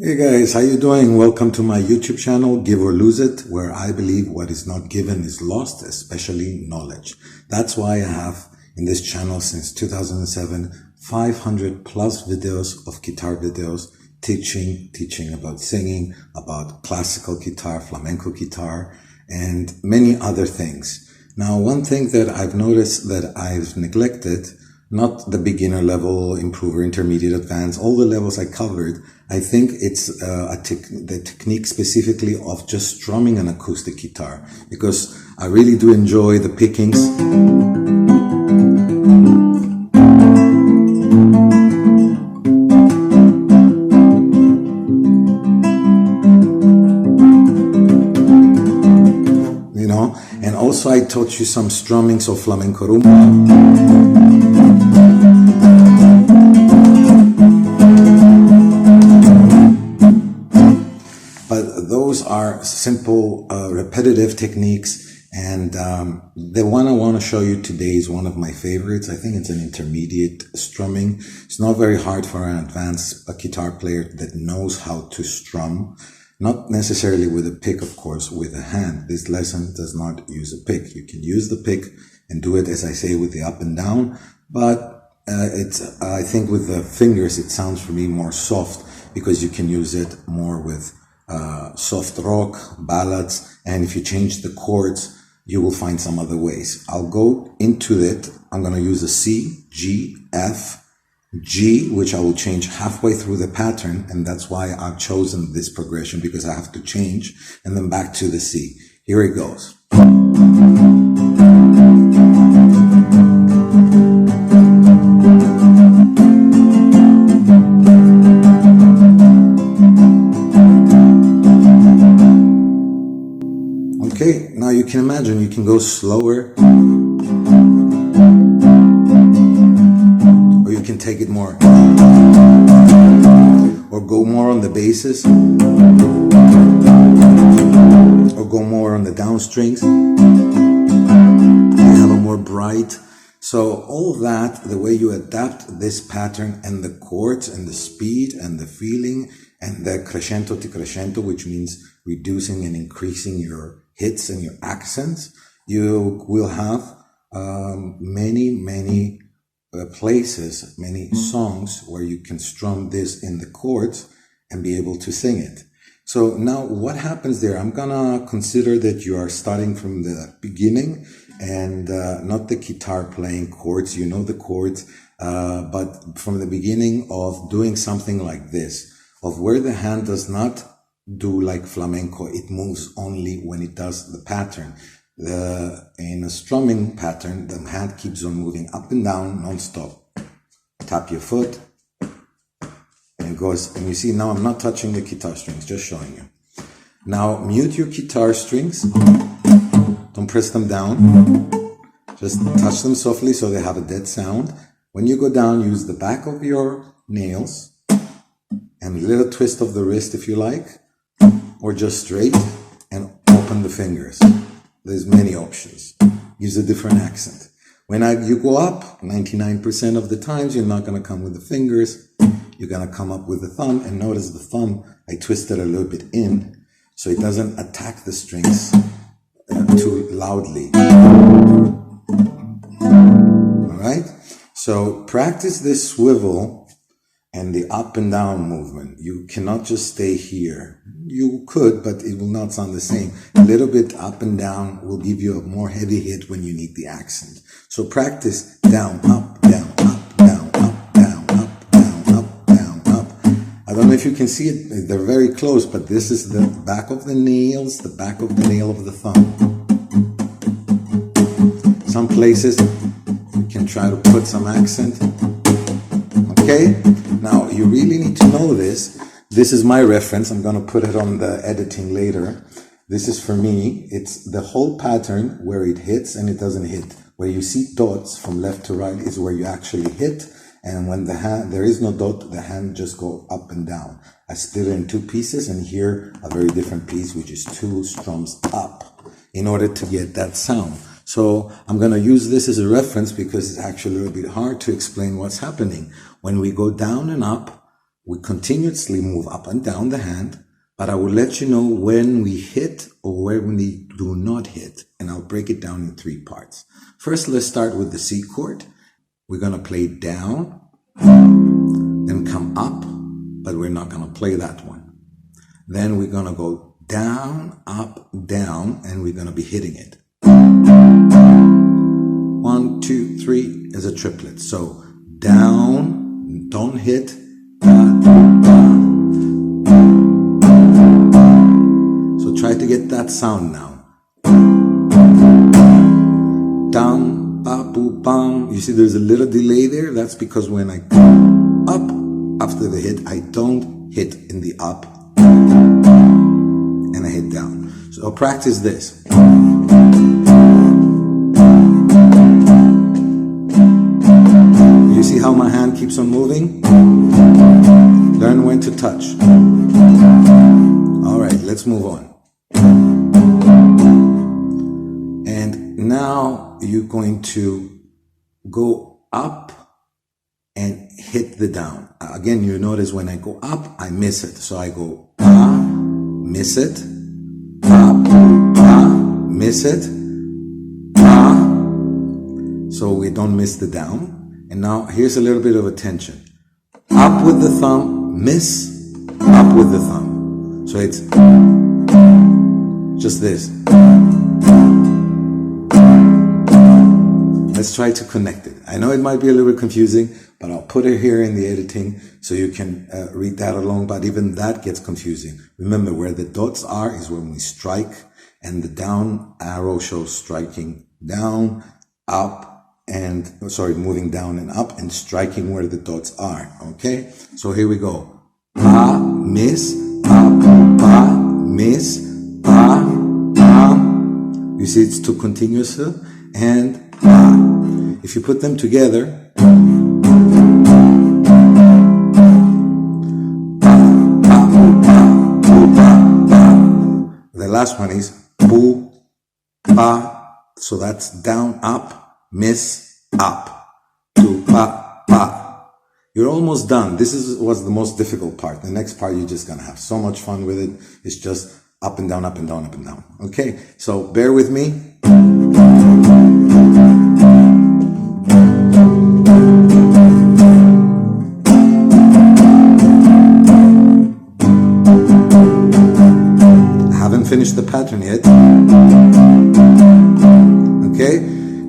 Hey guys, how you doing? Welcome to my YouTube channel, Give or Lose It, where I believe what is not given is lost, especially knowledge. That's why I have in this channel since 2007, 500 plus videos of guitar videos, teaching about singing, about classical guitar, flamenco guitar, and many other things. Now, one thing that I've noticed that I've neglected, not the beginner level, improver, intermediate, advanced, all the levels I covered. I think it's the technique specifically of just strumming an acoustic guitar, because I really do enjoy the pickings. You know, and also I taught you some strummings of flamenco rumba. Those are simple, repetitive techniques, and the one I want to show you today is one of my favorites. I think it's an intermediate strumming. It's not very hard for an advanced guitar player that knows how to strum, not necessarily with a pick, of course, with a hand. This lesson does not use a pick. You can use the pick and do it, as I say, with the up and down, but I think with the fingers it sounds for me more soft, because you can use it more with soft rock, ballads, and if you change the chords, you will find some other ways. I'll go into it. I'm going to use a C, G, F, G, which I will change halfway through the pattern, and that's why I've chosen this progression, because I have to change, and then back to the C. Here it goes. Okay, now you can imagine you can go slower, or you can take it more, or go more on the basses, or go more on the down strings. You have a more bright. So all of that, the way you adapt this pattern and the chords and the speed and the feeling and the crescendo to crescendo, which means reducing and increasing your hits and your accents, you will have many places, many songs where you can strum this in the chords and be able to sing it. So now what happens there? I'm gonna consider that you are starting from the beginning and not the guitar playing chords, you know the chords, but from the beginning of doing something like this, of where the hand does not do like flamenco, it moves only when it does the pattern. In a strumming pattern, the hand keeps on moving up and down non-stop. Tap your foot, and it goes, and you see now I'm not touching the guitar strings, just showing you. Now mute your guitar strings, don't press them down, just touch them softly so they have a dead sound. When you go down, use the back of your nails and a little twist of the wrist if you like, or just straight, and open the fingers. There's many options. Use a different accent. When you go up, 99% of the times, you're not going to come with the fingers. You're going to come up with the thumb, and notice the thumb, I twisted a little bit in, so it doesn't attack the strings too loudly. All right? So practice this swivel and the up and down movement. You cannot just stay here. You could, but it will not sound the same. A little bit up and down will give you a more heavy hit when you need the accent. So practice down, up, down, up, down, up, down, up, down, up, down, up. I don't know if you can see it. They're very close, but this is the back of the nails, the back of the nail of the thumb. Some places you can try to put some accent. Okay? Now, you really need to know this. This is my reference. I'm going to put it on the editing later. This is for me. It's the whole pattern where it hits and it doesn't hit. Where you see dots from left to right is where you actually hit. And when the hand, there is no dot, the hand just go up and down. I split it in two pieces, and here a very different piece, which is two strums up in order to get that sound. So I'm going to use this as a reference because it's actually a little bit hard to explain what's happening. When we go down and up, we continuously move up and down the hand, but I will let you know when we hit or when we do not hit, and I'll break it down in 3 parts. First, let's start with the C chord. We're going to play down, then come up, but we're not going to play that one. Then we're going to go down, up, down, and we're going to be hitting it. 1, 2, 3 is a triplet. So down, don't hit, da, da. So try to get that sound now. Down, ba, boo, bam. You see there's a little delay there. That's because when I come up after the hit, I don't hit in the up and I hit down. So I'll practice this. You see how my hand keeps on moving? Learn when to touch. All right, let's move on. And now you're going to go up and hit the down. Again, you notice when I go up, I miss it. So I go pa, miss it, pa, pa, miss it, pa. So we don't miss the down. And now here's a little bit of attention. Up with the thumb, miss, up with the thumb. So it's just this. Let's try to connect it. I know it might be a little bit confusing, but I'll put it here in the editing so you can read that along, but even that gets confusing. Remember, where the dots are is when we strike, and the down arrow shows striking down, up, and moving down and up and striking where the dots are. Okay, so here we go. Pa, miss, pa, pa, miss, pa, pa. You see it's two continuous, and pa. If you put them together, the last one is pu, pa. So that's down, up, miss, up, to, pa, pa. You're almost done. This was the most difficult part. The next part, you're just going to have so much fun with it. It's just up and down, up and down, up and down. Okay, so bear with me. I haven't finished the pattern yet. Okay,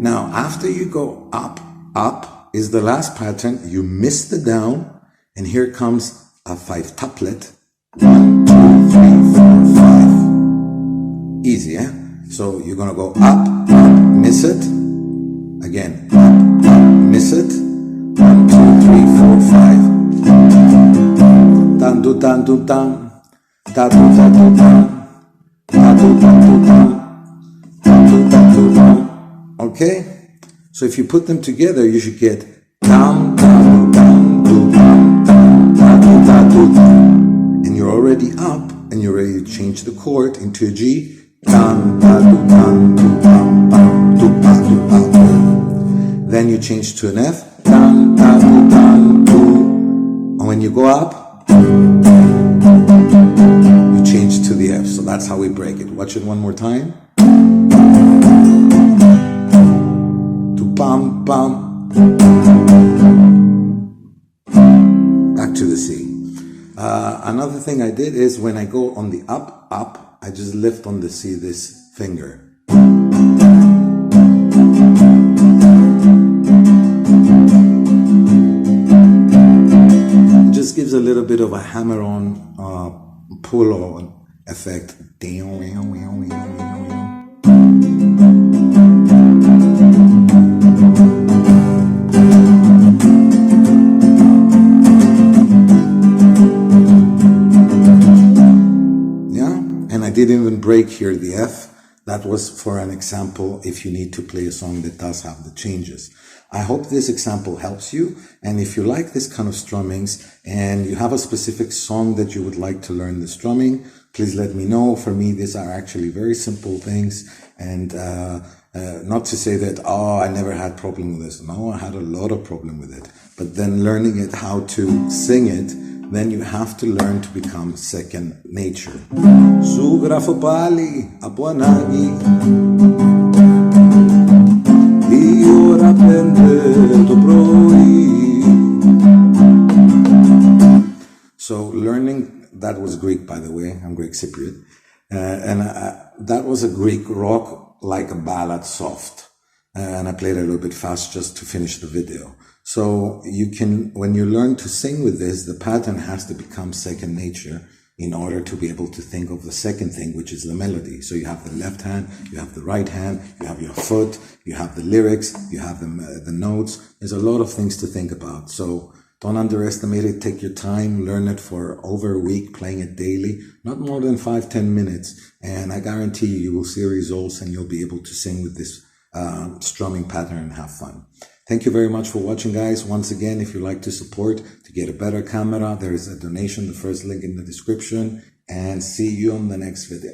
now after you go up, up is the last pattern. You miss the down, and here comes a 5-tuplet. 1, 2, 3, 4, 5. Easy, eh? So you're gonna go up, up, miss it. Again, up, up, miss it. 1, 2, 3, 4, 5. Dan do dan do dan. Da do da do dan. Da do da do dan. Da do da do dan. Okay? So if you put them together, you should get down, down, down, do, down, down, da, do, da, do, down. And you're already up, and you're ready to change the chord into a G. Down, da, do, down, do, down, down, do, da, do, da, do. Then you change to an F. Down, da, do, down, do. And when you go up, you change to the F. So that's how we break it. Watch it one more time. Bum, bum. Back to the C. Another thing I did is when I go on the up, up, I just lift on the C this finger. It just gives a little bit of a hammer-on pull-on effect. I didn't even break here the F. That was for an example if you need to play a song that does have the changes. I hope this example helps you. And if you like this kind of strummings and you have a specific song that you would like to learn the strumming, please let me know. For me, these are actually very simple things. And not to say that, I never had problem with this. No, I had a lot of problem with it. But then learning it, how to sing it, then you have to learn to become second nature. Su grafopali apuanagi I ora prende to proi. So learning, that was Greek, by the way. I'm Greek Cypriot. And that was a Greek rock, like a ballad, soft. And I played it a little bit fast just to finish the video. So you can, when you learn to sing with this, the pattern has to become second nature in order to be able to think of the second thing, which is the melody. So you have the left hand, you have the right hand, you have your foot, you have the lyrics, you have the notes. There's a lot of things to think about. So don't underestimate it. Take your time, learn it for over a week, playing it daily, not more than 5-10 minutes. And I guarantee you will see results and you'll be able to sing with this strumming pattern and have fun. Thank you very much for watching, guys. Once again, if you'd like to support to get a better camera, there is a donation, the first link in the description, and see you on the next video.